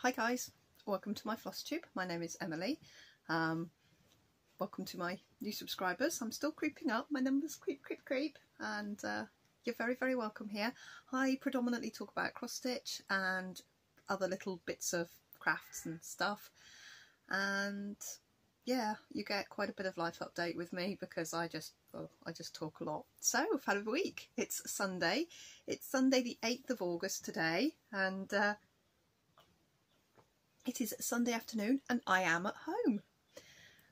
Hi guys, welcome to my Flosstube. My name is Emily. Welcome to my new subscribers. I'm still creeping up. My numbers creep, and you're very welcome here. I predominantly talk about cross stitch and other little bits of crafts and stuff, and yeah, you get quite a bit of life update with me because I just talk a lot. So I've had a week. It's Sunday. It's Sunday the 8th of August today, and it is Sunday afternoon and I am at home.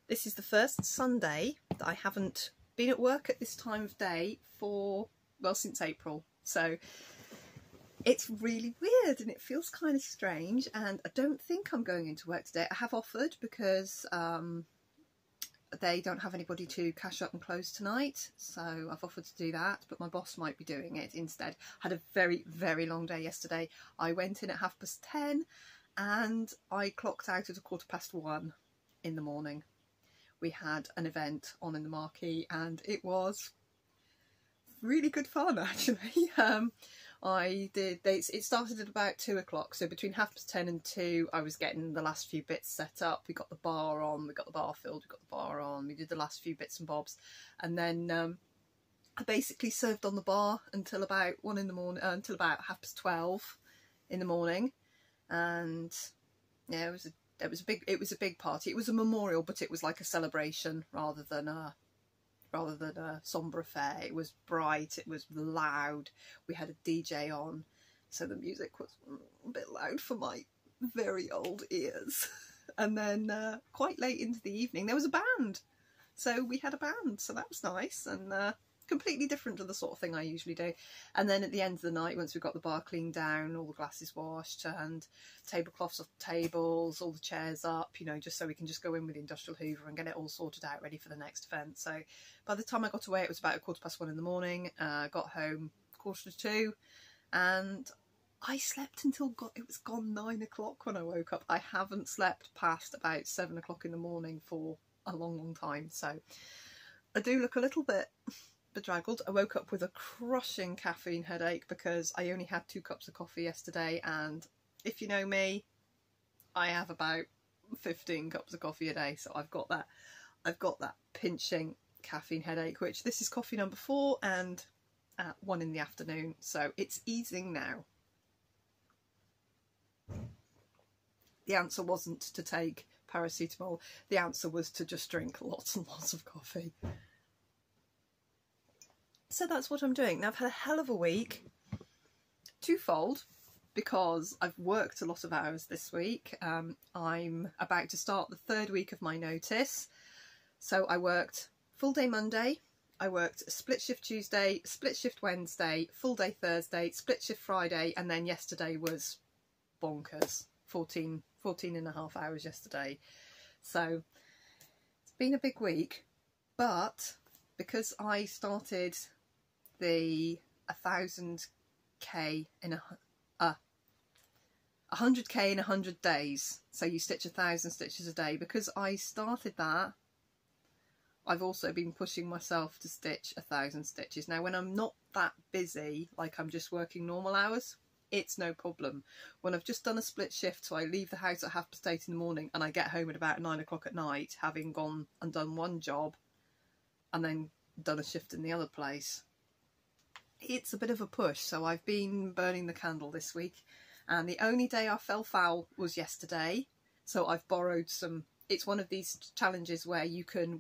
This is the first Sunday that I haven't been at work at this time of day for, well, since April. So it's really weird and it feels kind of strange, and I don't think I'm going into work today. I have offered because they don't have anybody to cash up and close tonight, so I've offered to do that, but my boss might be doing it instead. I had a very long day yesterday. I went in at 10:30 and I clocked out at 1:15 in the morning. We had an event on in the marquee and it was really good fun actually. It started at about 2 o'clock, so between 10:30 and 2 I was getting the last few bits set up. We got the bar on, we got the bar filled, we got the bar on, we did the last few bits and bobs, and then I basically served on the bar until about 1 in the morning, until about 12:30 in the morning. And yeah, it was a big party. It was a memorial, but it was like a celebration rather than a sombre affair. It was bright, it was loud. We had a DJ on, so the music was a bit loud for my very old ears. And then quite late into the evening there was a band, so we had a band, so that was nice and completely different to the sort of thing I usually do. And then at the end of the night, once we got the bar cleaned down, all the glasses washed and tablecloths off the tables, all the chairs up, you know, just so we can just go in with the industrial hoover and get it all sorted out ready for the next event. So by the time I got away it was about 1:15 in the morning. Got home 1:45 and I slept until it was gone 9 o'clock when I woke up. I haven't slept past about 7 o'clock in the morning for a long time, so I do look a little bit bedraggled. I woke up with a crushing caffeine headache because I only had 2 cups of coffee yesterday, and if you know me, I have about 15 cups of coffee a day, so I've got that pinching caffeine headache, which this is coffee number 4 and at 1 in the afternoon, so it's easing now. The answer wasn't to take paracetamol, the answer was to just drink lots and lots of coffee. So that's what I'm doing. Now I've had a hell of a week, twofold, because I've worked a lot of hours this week. I'm about to start the 3rd week of my notice. So I worked full day Monday, I worked split shift Tuesday, split shift Wednesday, full day Thursday, split shift Friday, and then yesterday was bonkers. 14 and a half hours yesterday. So it's been a big week, but because I started the 100k in 100k in 100 days, so you stitch 1,000 stitches a day, because I started that, I've also been pushing myself to stitch 1,000 stitches. Now when I'm not that busy, like I'm just working normal hours, it's no problem. When I've just done a split shift, so I leave the house at 8:30 in the morning and I get home at about 9 o'clock at night, having gone and done one job and then done a shift in the other place, it's a bit of a push. So I've been burning the candle this week, and the only day I fell foul was yesterday. So I've borrowed some. It's one of these challenges where you can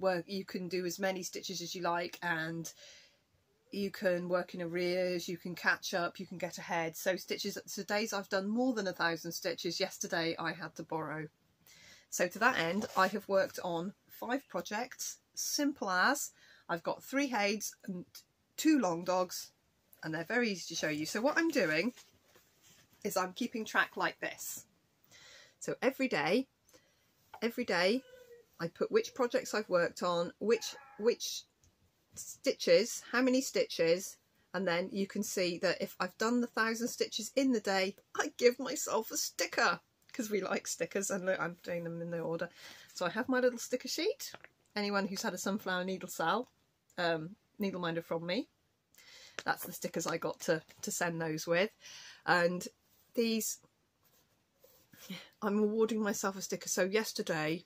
do as many stitches as you like, and you can work in arrears, you can catch up, you can get ahead. So days I've done more than 1,000 stitches, yesterday I had to borrow. So to that end, I have worked on 5 projects, simple as. I've got 3 heids and 2 long dogs, and they're very easy to show you. So what I'm doing is I'm keeping track like this. So every day I put which projects I've worked on, which stitches, how many stitches, and then you can see that if I've done the 1,000 stitches in the day, I give myself a sticker, because we like stickers. And look, I'm doing them in the order. So I have my little sticker sheet. Anyone who's had a sunflower needle sale, needle minder from me, that's the stickers I got to send those with. And these I'm awarding myself a sticker. So yesterday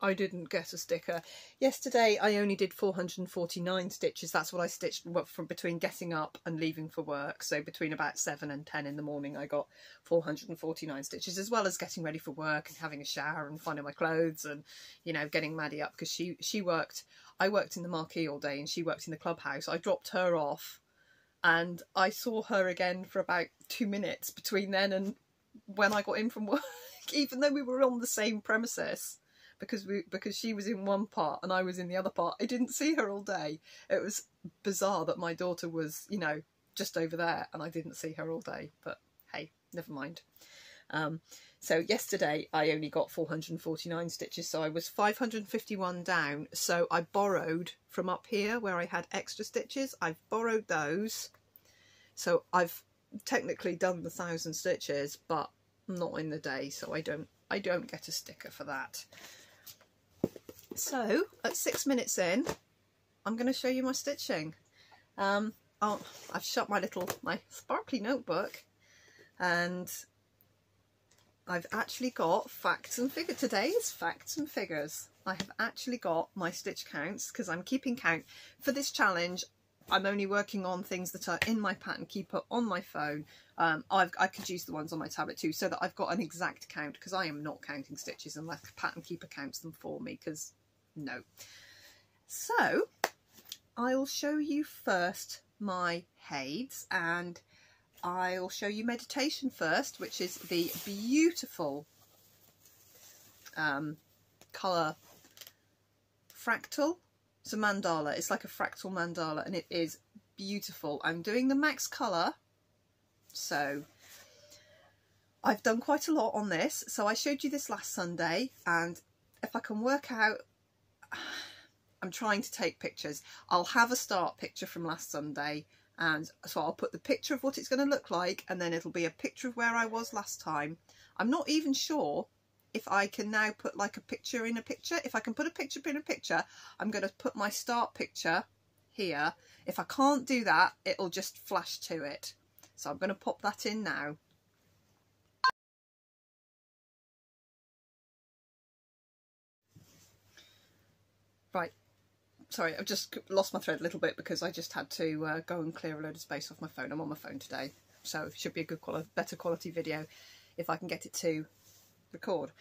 I didn't get a sticker. Yesterday I only did 449 stitches. That's what I stitched from between getting up and leaving for work. So between about 7 and 10 in the morning I got 449 stitches, as well as getting ready for work and having a shower and finding my clothes and, you know, getting Maddie up, because she worked. I worked in the marquee all day and she worked in the clubhouse. I dropped her off and I saw her again for about 2 minutes between then and when I got in from work, even though we were on the same premises. Because she was in one part and I was in the other part. I didn't see her all day. It was bizarre that my daughter was, you know, just over there and I didn't see her all day. But hey, never mind. So yesterday I only got 449 stitches, so I was 551 down. So I borrowed from up here where I had extra stitches. I've borrowed those. So I've technically done the 1,000 stitches, but not in the day. So I don't get a sticker for that. So at 6 minutes in, I'm going to show you my stitching. I've shut my sparkly notebook, and I've actually got facts and figures. Today is facts and figures. I have actually got my stitch counts because I'm keeping count for this challenge. I'm only working on things that are in my pattern keeper on my phone. I could use the ones on my tablet too, so that I've got an exact count, because I am not counting stitches unless pattern keeper counts them for me, because no. So I'll show you first my heids, and I'll show you meditation first, which is the beautiful colour fractal. It's a mandala. It's like a fractal mandala, and it is beautiful. I'm doing the max colour, so I've done quite a lot on this. So I showed you this last Sunday, and if I can work out, I'm trying to take pictures. I'll have a start picture from last Sunday, and so I'll put the picture of what it's going to look like, and then it'll be a picture of where I was last time. I'm not even sure if I can now put like a picture in a picture. If I can put a picture in a picture, I'm going to put my start picture here. If I can't do that, it'll just flash to it. So I'm going to pop that in now. Right, sorry, I've just lost my thread a little bit because I just had to go and clear a load of space off my phone. I'm on my phone today, so it should be a good better quality video if I can get it to record.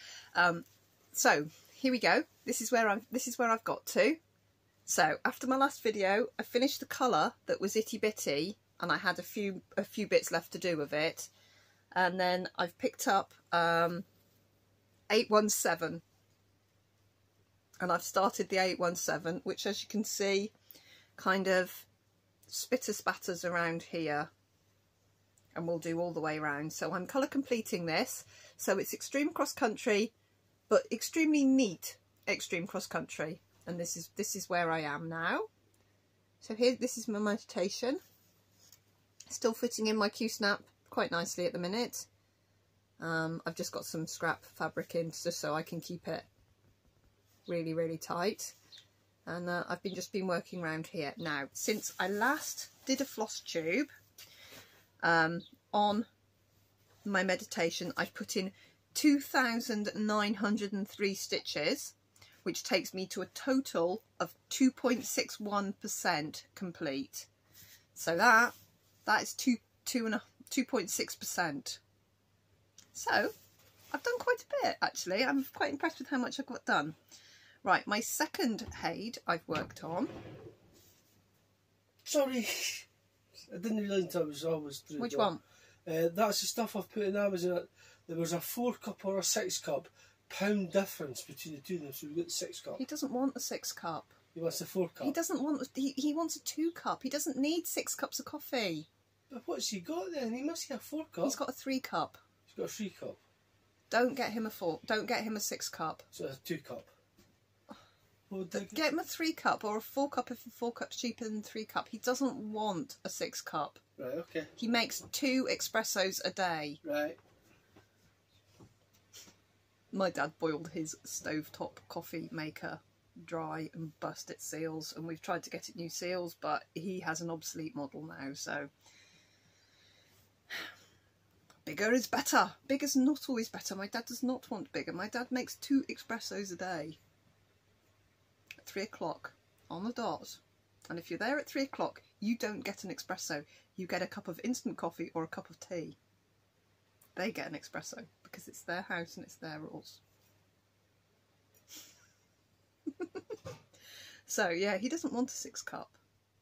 So here we go. This is where I've got to. So after my last video, I finished the colour that was itty bitty, and I had a few bits left to do with it, and then I've picked up 817. And I've started the 817, which, as you can see, kind of spatters around here, and we'll do all the way around. So I'm colour completing this. So it's extreme cross country, but extremely neat extreme cross country. And this is where I am now. So here, this is my meditation. Still fitting in my Q-snap quite nicely at the minute. I've just got some scrap fabric in just so I can keep it really tight, and I've just been working around here. Now, since I last did a Flosstube on my meditation, I've put in 2,903 stitches, which takes me to a total of 2.61% complete. So that is 2.6%. So I've done quite a bit, actually. I'm quite impressed with how much I've got done. Right, my second head I've worked on. Sorry, I didn't realise I was always through. Which one? That's the stuff I've put in Amazon. There was a 4 cup or a 6 cup pound difference between the two of them, so we got the 6 cup. He doesn't want a 6 cup. He wants a 4 cup. He doesn't want. He wants a 2 cup. He doesn't need 6 cups of coffee. But what's he got then? He must have a 4 cup. He's got a 3 cup. He's got a 3 cup. Don't get him a 4. Don't get him a 6 cup. So a 2 cup. Get him a 3 cup or a 4 cup if a 4 cup's cheaper than 3 cup. He doesn't want a 6 cup. Right, okay. He makes 2 espressos a day. Right. My dad boiled his stovetop coffee maker dry and bust its seals, and we've tried to get it new seals, but he has an obsolete model now, so Bigger is better. Bigger's not always better. My dad does not want bigger. My dad makes 2 espressos a day. At 3 o'clock on the dot. And if you're there at 3 o'clock, you don't get an espresso. You get a cup of instant coffee or a cup of tea. They get an espresso because it's their house and it's their rules. So yeah, he doesn't want a 6 cup.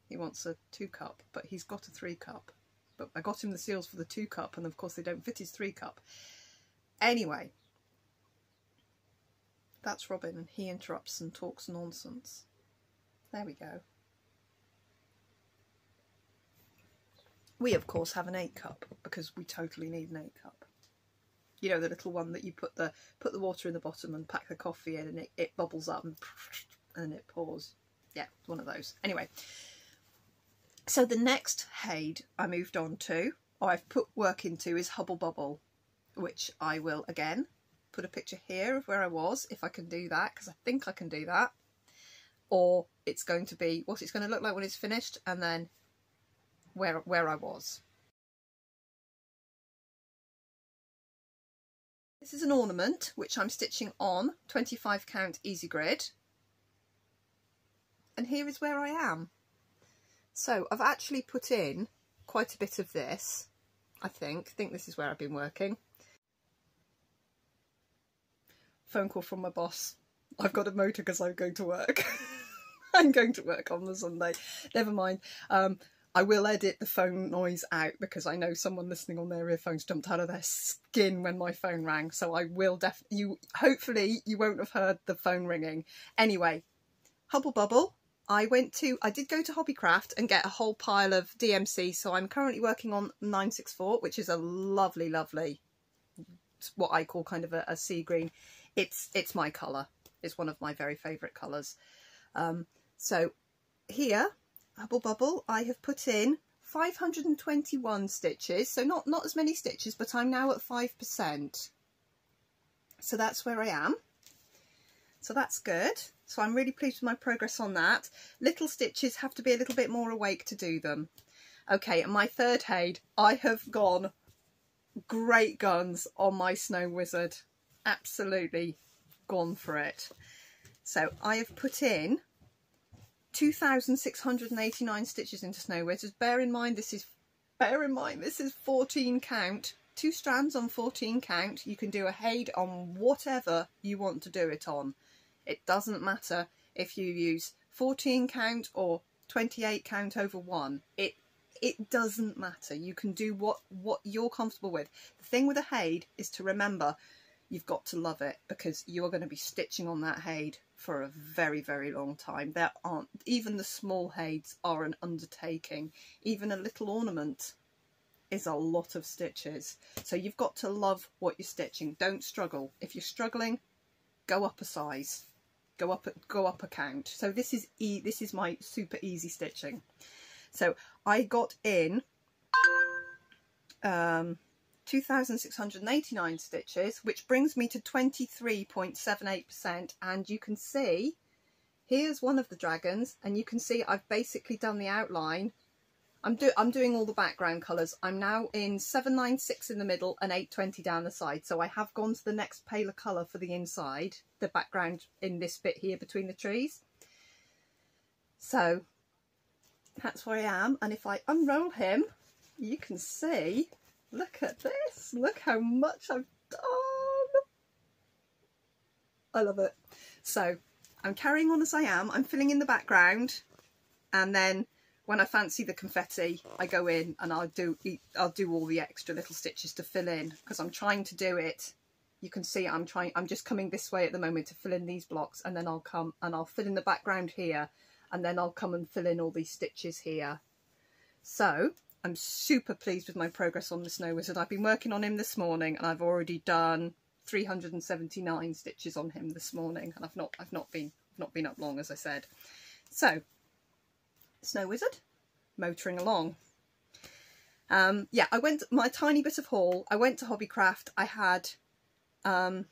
He wants a 2 cup, but he's got a 3 cup. But I got him the seals for the 2 cup, and of course they don't fit his 3 cup. Anyway, that's Robin, and he interrupts and talks nonsense. There we go. We of course have an 8 cup because we totally need an 8 cup. You know, the little one that you put the water in the bottom and pack the coffee in, and it bubbles up and it pours. Yeah, one of those. Anyway. So the next Haid I moved on to, or I've put work into, is Hubble Bubble, which I will again put a picture here of where I was, if I can do that, because I think I can do that. Or it's going to be what it's going to look like when it's finished, and then where I was. This is an ornament which I'm stitching on 25 count easy grid, and here is where I am. So I've actually put in quite a bit of this, I think this is where I've been working. Phone call from my boss. I've got a motor because I'm going to work. I'm going to work on the Sunday. Never mind. I will edit the phone noise out because I know someone listening on their earphones jumped out of their skin when my phone rang. So I will hopefully you won't have heard the phone ringing. Anyway, Hubble Bubble. I did go to Hobbycraft and get a whole pile of DMC, so I'm currently working on 964, which is a lovely, lovely, what I call kind of a sea green. It's my colour. It's one of my very favourite colours. So here, Hubble Bubble, I have put in 521 stitches, so not as many stitches, but I'm now at 5%. So that's where I am. So that's good. So I'm really pleased with my progress on that. Little stitches have to be a little bit more awake to do them. Okay, and my third Haid, I have gone great guns on my Snow Wizard. Absolutely gone for it. So I have put in 2,689 stitches into Snow Wizard. Bear in mind this is 14 count. 2 strands on 14 count. You can do a Haid on whatever you want to do it on. It doesn't matter if you use 14 count or 28 count over 1. It doesn't matter. You can do what you're comfortable with. The thing with a Haid is to remember you've got to love it, because you are going to be stitching on that Haid for a very, very long time. Even the small Haids are an undertaking. Even a little ornament is a lot of stitches. So you've got to love what you're stitching. Don't struggle. If you're struggling, go up a size. Go up a count. So this is my super easy stitching. So I got in 2,689 stitches, which brings me to 23.78%, and you can see here's one of the dragons, and you can see I've basically done the outline. I'm doing all the background colours. I'm now in 796 in the middle and 820 down the side. So I have gone to the next paler colour for the inside, the background in this bit here between the trees. So that's where I am. And if I unroll him, you can see, look at this. Look how much I've done. I love it. So I'm carrying on as I am. I'm filling in the background, and then when I fancy the confetti, I go in and I'll do all the extra little stitches to fill in, because I'm trying to do it. You can see I'm just coming this way at the moment to fill in these blocks, and then I'll come and I'll fill in the background here, and then I'll come and fill in all these stitches here. So I'm super pleased with my progress on the Snow Wizard. I've been working on him this morning, and I've already done 379 stitches on him this morning, and I've not been up long, as I said. So Snow Wizard, motoring along. Yeah, I went my tiny bit of haul. I went to Hobbycraft. I had 2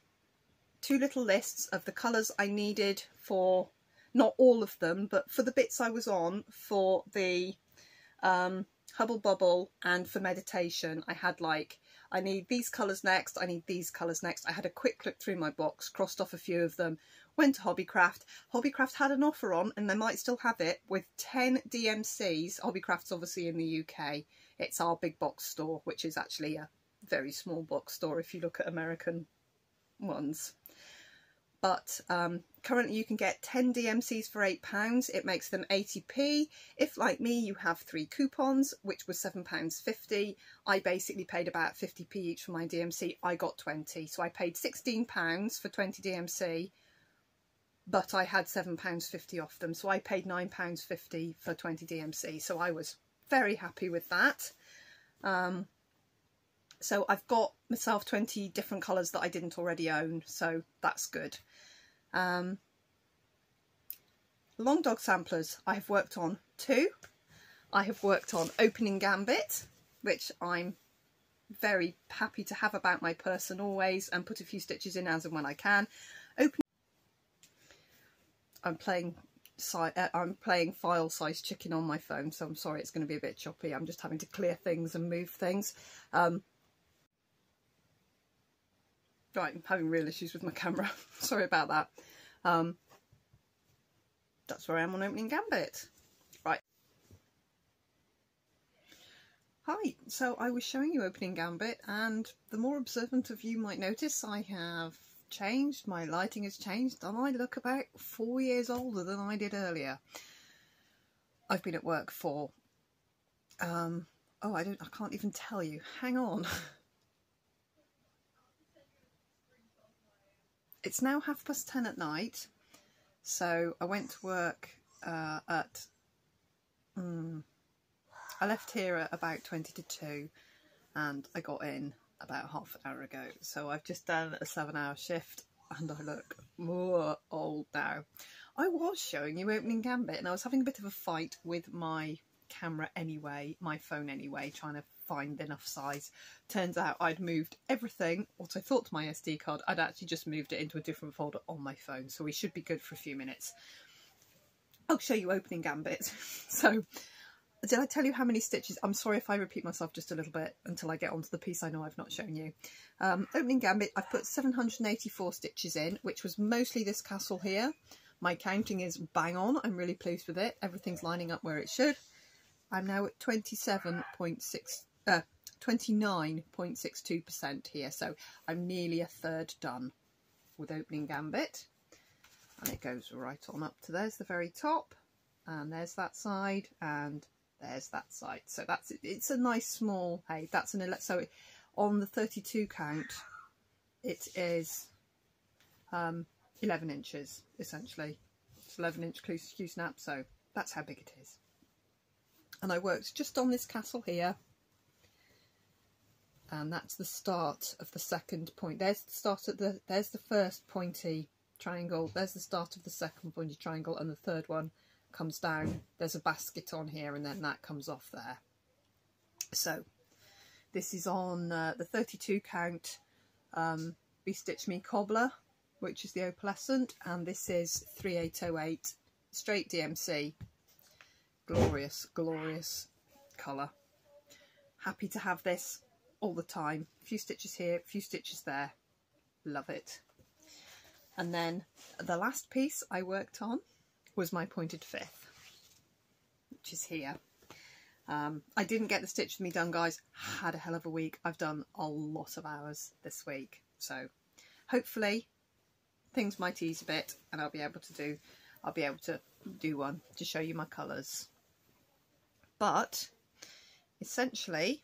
little lists of the colours I needed for, not all of them, but for the bits I was on for the Hubble Bubble, and for meditation I had like, I need these colours next, I need these colours next. I had a quick look through my box, crossed off a few of them, went to Hobbycraft. Hobbycraft had an offer on, and they might still have it, with 10 DMCs. Hobbycraft's obviously in the UK. It's our big box store, which is actually a very small box store if you look at American ones. But currently you can get 10 DMCs for £8. It makes them 80p. If, like me, you have 3 coupons, which was £7.50, I basically paid about 50p each for my DMC. I got 20, so I paid £16 for 20 DMC, but I had £7.50 off them, so I paid £9.50 for 20 DMC, so I was very happy with that. So I've got myself 20 different colours that I didn't already own, so that's good. Long dog samplers, I have worked on 2. I have worked on Opening Gambit, which I'm very happy to have about my person always, and put a few stitches in as and when I can. I'm playing file size chicken on my phone, so I'm sorry it's going to be a bit choppy. I'm just having to clear things and move things. Right, I'm having real issues with my camera. Sorry about that. That's where I am on Opening Gambit. Right. Hi, so I was showing you Opening Gambit, and the more observant of you might notice I have changed, my lighting has changed, and I look about 4 years older than I did earlier. I've been at work for, I can't even tell you. Hang on. It's now 10:30 at night, so I went to work I left here at about 20 to 2, and I got in about half an hour ago. So I've just done a 7-hour shift, and I look more old now. I was showing you Opening Gambit, and I was having a bit of a fight with my camera anyway, my phone anyway, trying to find enough size. Turns out I'd moved everything, what I thought to my SD card, I'd actually just moved it into a different folder on my phone, so we should be good for a few minutes. I'll show you Opening Gambit. So, did I tell you how many stitches? I'm sorry if I repeat myself just a little bit until I get onto the piece I know I've not shown you. Opening Gambit, I've put 784 stitches in, which was mostly this castle here. My counting is bang on. I'm really pleased with it. Everything's lining up where it should. I'm now at 29.62% here, so I'm nearly a third done with Opening Gambit. And it goes right on up to there's the very top, and there's that side, and there's that side. So that's it. It's a nice small, hey, that's an, so on the 32 count, it is 11 inches essentially. It's 11-inch Q-snap, so that's how big it is. And I worked just on this castle here, and that's the start of the second point. There's the start of there's the first pointy triangle, there's the start of the second pointy triangle, and the third one comes down. There's a basket on here, and then that comes off there. So this is on the 32 count Be Stitch Me Cobbler, which is the opalescent, and this is 3808 straight DMC. Glorious, glorious colour. Happy to have this all the time. A few stitches here, a few stitches there. Love it. And then the last piece I worked on was my pointed fifth, which is here. I didn't get the stitch with me done, guys. Had a hell of a week. I've done a lot of hours this week, so hopefully things might ease a bit, and I'll be able to do one to show you my colours. But essentially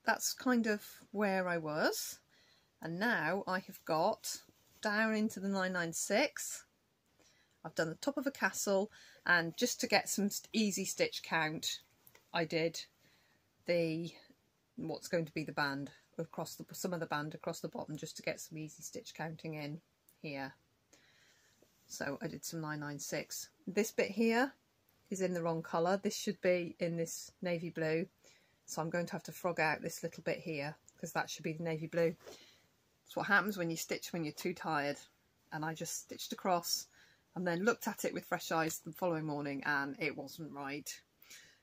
that's kind of where I was, and now I have got down into the 996. I've done the top of a castle, and just to get some easy stitch count, I did the what's going to be the band across the some of the band across the bottom, just to get some easy stitch counting in here. So I did some 996. This bit here is in the wrong colour. This should be in this navy blue, so I'm going to have to frog out this little bit here, because that should be the navy blue. It's what happens when you stitch when you're too tired, and I just stitched across and then looked at it with fresh eyes the following morning, and it wasn't right.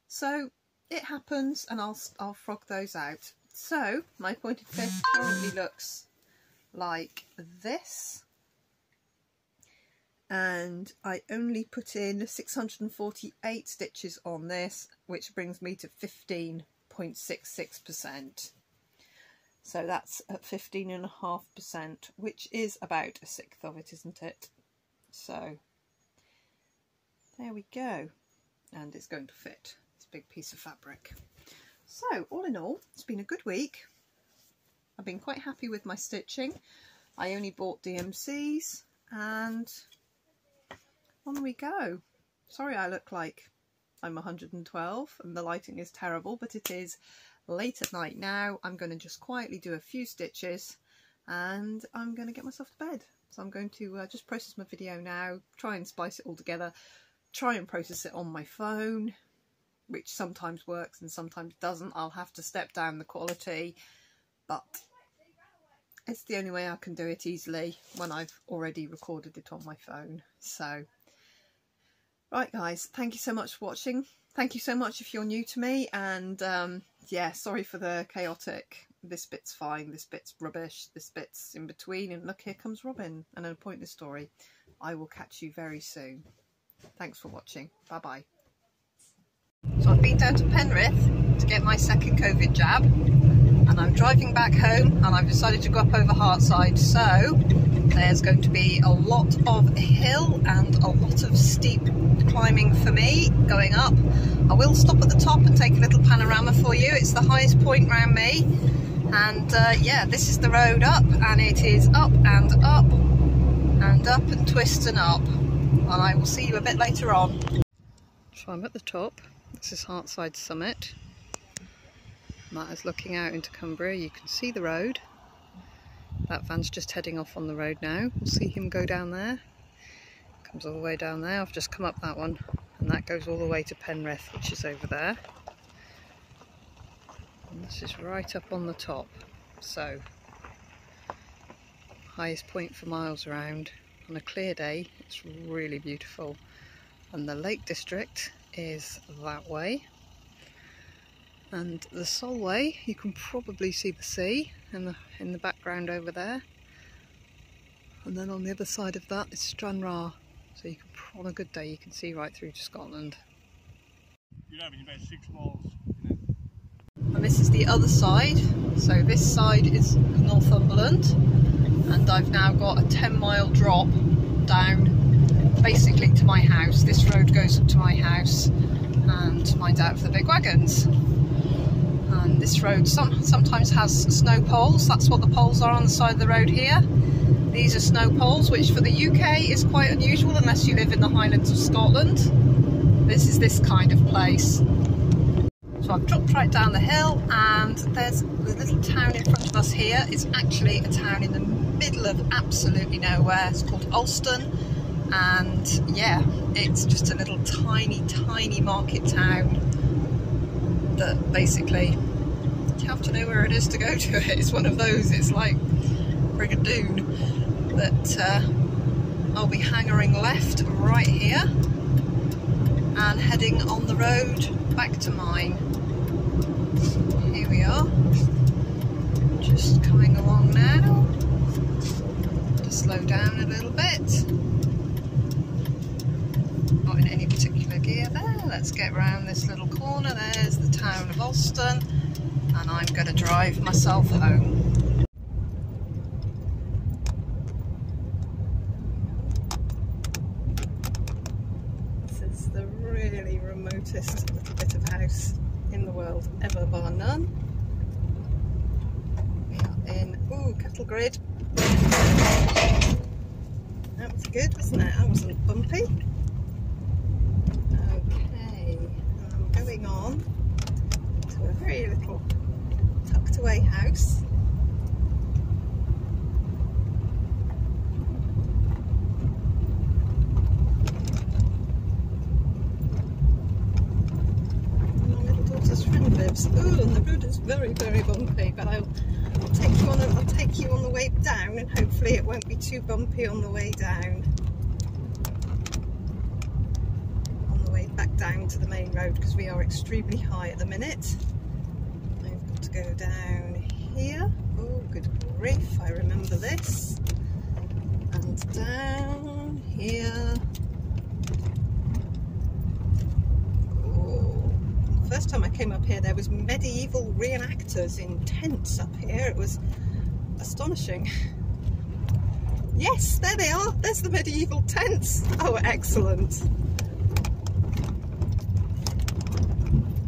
So it happens, and I'll frog those out. So my pointed fifth currently looks like this, and I only put in 648 stitches on this, which brings me to 15.66%. So that's at 15.5%, which is about a sixth of it, isn't it? So there we go, and it's going to fit. It's a big piece of fabric. So all in all, it's been a good week. I've been quite happy with my stitching. I only bought DMCs, and on we go. Sorry I look like I'm 112 and the lighting is terrible, but it is late at night now. I'm going to just quietly do a few stitches and I'm going to get myself to bed. So I'm going to just process my video now, try and splice it all together, try and process it on my phone, which sometimes works and sometimes doesn't. I'll have to step down the quality, but it's the only way I can do it easily when I've already recorded it on my phone. So, right guys, thank you so much for watching. Thank you so much if you're new to me, and yeah, sorry for the chaotic. This bit's fine, this bit's rubbish, this bit's in between, and look, here comes Robin and a pointless story. I will catch you very soon. Thanks for watching. Bye bye. So I've been down to Penrith to get my second COVID jab, and I'm driving back home, and I've decided to go up over Hartside, so there's going to be a lot of hill and a lot of steep climbing for me going up. I will stop at the top and take a little panorama for you. It's the highest point round me, and yeah, this is the road up, and it is up and up and up and twist and up, and I will see you a bit later on. So I'm at the top. This is Hartside Summit. That is looking out into Cumbria. You can see the road. That van's just heading off on the road now. We'll see him go down there. Comes all the way down there. I've just come up that one, and that goes all the way to Penrith, which is over there. And this is right up on the top. So, highest point for miles around. On a clear day, it's really beautiful. And the Lake District is that way. And the Solway, you can probably see the sea in the background over there. And then on the other side of that is Stranraer. So you can, on a good day, you can see right through to Scotland. You're having about 6 miles. And this is the other side. So this side is Northumberland, and I've now got a 10-mile drop down basically to my house. This road goes up to my house and mine's out for the big wagons. And this road sometimes has snow poles. That's what the poles are on the side of the road here. These are snow poles, which for the UK is quite unusual unless you live in the Highlands of Scotland. This is this kind of place. So I've dropped right down the hill, and there's the little town in front of us here. It's actually a town in the middle of absolutely nowhere. It's called Alston, and yeah, it's just a little tiny market town that basically you have to know where it is to go to it. It's one of those, it's like Brigadoon. But I'll be hangering left right here and heading on the road back to mine. Here we are, just coming along now. To slow down a little bit. Not in any particular gear there. Let's get round this little corner. There's the town of Alston, and I'm going to drive myself home. This is the really remotest little bit of house in the world ever, bar none. We are in, ooh, cattle grid. That was good, wasn't it? That wasn't bumpy. Okay, I'm going on to a very little tucked away house. My little daughter's friend lives. Ooh, and the road is very bumpy, but I'll take you on the way down, and hopefully it won't be too bumpy on the way down. On the way back down to the main road because we are extremely high at the minute. I've got to go down here. Oh, good grief, I remember this. And down here. Oh, the first time I came up here there was medieval reenactors in tents up here. It was astonishing. Yes, there they are. There's the medieval tents. Oh, excellent.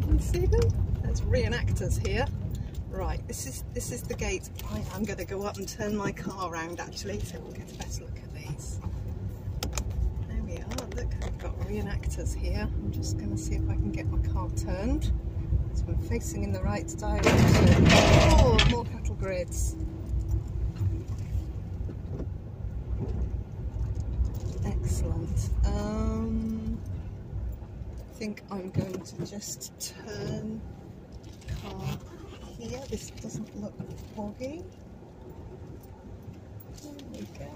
You see them? There's reenactors here. Right, this is the gate. I'm going to go up and turn my car around actually, so we'll get a better look at these. There we are. Look, I've got reenactors here. I'm just going to see if I can get my car turned, so I'm facing in the right direction. Oh, more cattle grids. Excellent. I think I'm going to just turn the car here. This doesn't look boggy. There we go.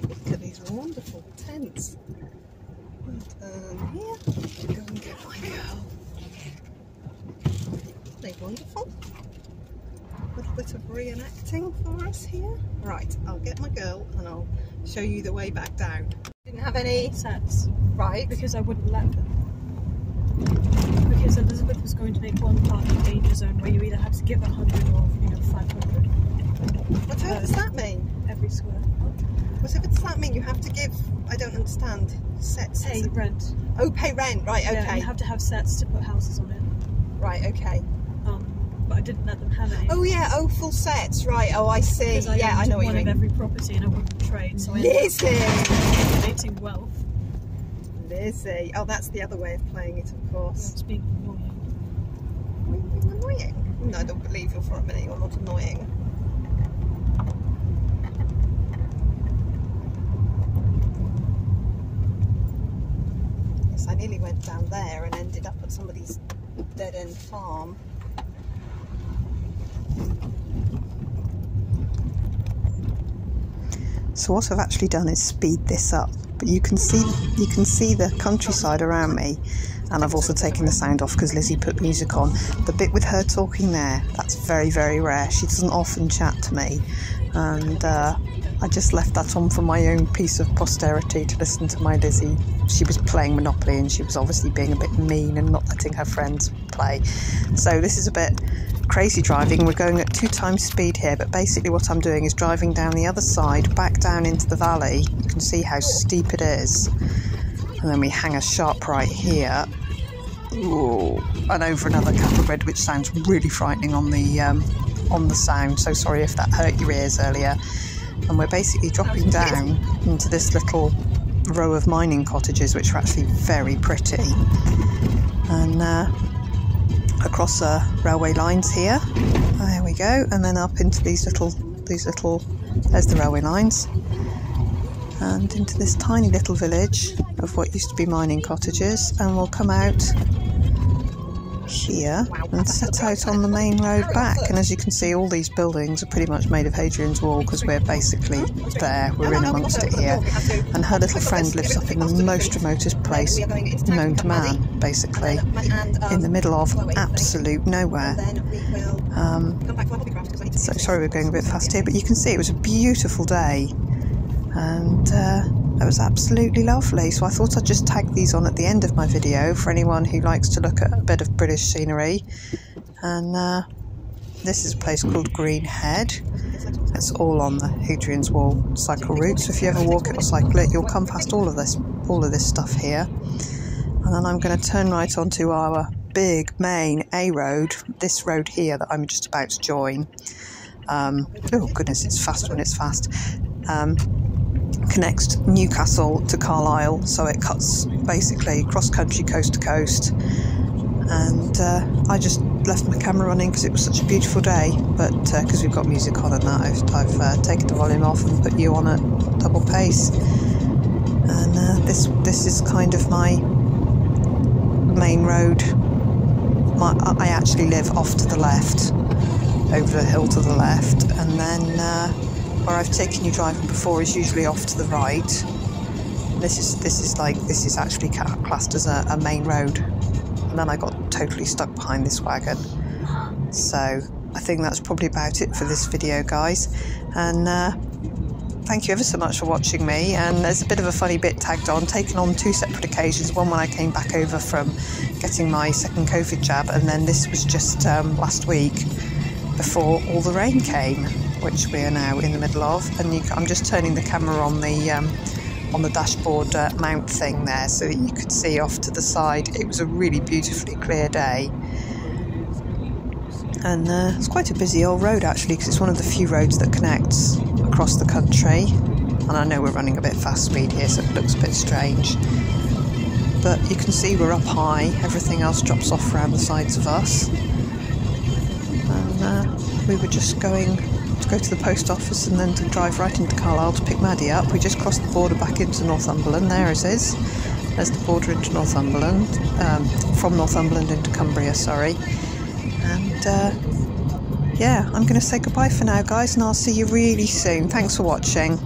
Look at these wonderful tents. Turn here. Go and get my girl. Aren't they wonderful? A little bit of reenacting for us here. Right, I'll get my girl and I'll show you the way back down. Didn't have any sets. Right. Because I wouldn't let them. Because Elizabeth was going to make one part of the danger zone where you either had to give 100 or 500. What does that mean? Every square. What does that mean? You have to give, I don't understand, sets? Pay rent. Oh, pay rent, right, okay. Yeah, you have to have sets to put houses on it. Right, okay. But I didn't let them have any. Oh yeah, oh, full sets, right, oh I see. Because I I know what you mean. one of every property and I wouldn't trade, so I Lizzie! accumulating wealth. Lizzie. Oh, that's the other way of playing it, of course. It's being annoying. Are you being annoying? No, I don't believe you for a minute, you're not annoying. Yes, I nearly went down there and ended up at somebody's dead-end farm. So what I've actually done is speed this up, but you can see the countryside around me, and I've also taken the sound off because Lizzie put music on. The bit with her talking there, that's very, very rare. She doesn't often chat to me, and I just left that on for my own piece of posterity to listen to my Lizzie. She was playing Monopoly and she was obviously being a bit mean and not letting her friends play. So this is a bit crazy driving. We're going at 2 times speed here, but basically what I'm doing is driving down the other side, back down into the valley. You can see how steep it is. And then we hang a sharp right here. Ooh, and over another cattle grid, which sounds really frightening on the sound. So sorry if that hurt your ears earlier. And we're basically dropping down into this little row of mining cottages, which are actually very pretty. And across railway lines here. There we go, and then up into these little. There's the railway lines, and into this tiny little village of what used to be mining cottages, and we'll come out here and set out on the main road back. And as you can see, all these buildings are pretty much made of Hadrian's Wall because we're basically there, we're in amongst it here. And her little friend lives up in the most remotest place known to man, basically, in the middle of absolute nowhere. So sorry we're going a bit fast here, but you can see it was a beautiful day, and it was absolutely lovely. So I thought I'd just tag these on at the end of my video for anyone who likes to look at a bit of British scenery. And this is a place called Green Head. It's all on the Hadrian's Wall cycle route, so if you ever walk it or cycle it, you'll come past all of this stuff here. And then I'm going to turn right onto our big main A road, this road here that I'm just about to join. Oh goodness, it's fast when it's fast. Connects Newcastle to Carlisle, so it cuts basically cross country, coast to coast. And I just left my camera running because it was such a beautiful day, but because we've got music on and that, I've taken the volume off and put you on at double pace. And this is kind of my main road. I actually live off to the left, over the hill to the left, and then where I've taken you driving before is usually off to the right. This is actually classed as a main road, and then I got totally stuck behind this wagon. So I think that's probably about it for this video, guys, and thank you ever so much for watching me. And there's a bit of a funny bit tagged on, taken on 2 separate occasions. One when I came back over from getting my second COVID jab, and then this was just last week before all the rain came, which we are now in the middle of. And I'm just turning the camera on the dashboard mount thing there so that you could see off to the side. It was a really beautifully clear day, and it's quite a busy old road actually, because it's one of the few roads that connects across the country. And I know we're running a bit fast speed here, so it looks a bit strange, but you can see we're up high. Everything else drops off around the sides of us, and we were just going to go to the post office and then to drive right into Carlisle to pick Maddie up. We just crossed the border back into Northumberland. There it is. There's the border into Northumberland, from Northumberland into Cumbria, sorry. And yeah, I'm going to say goodbye for now, guys, and I'll see you really soon. Thanks for watching.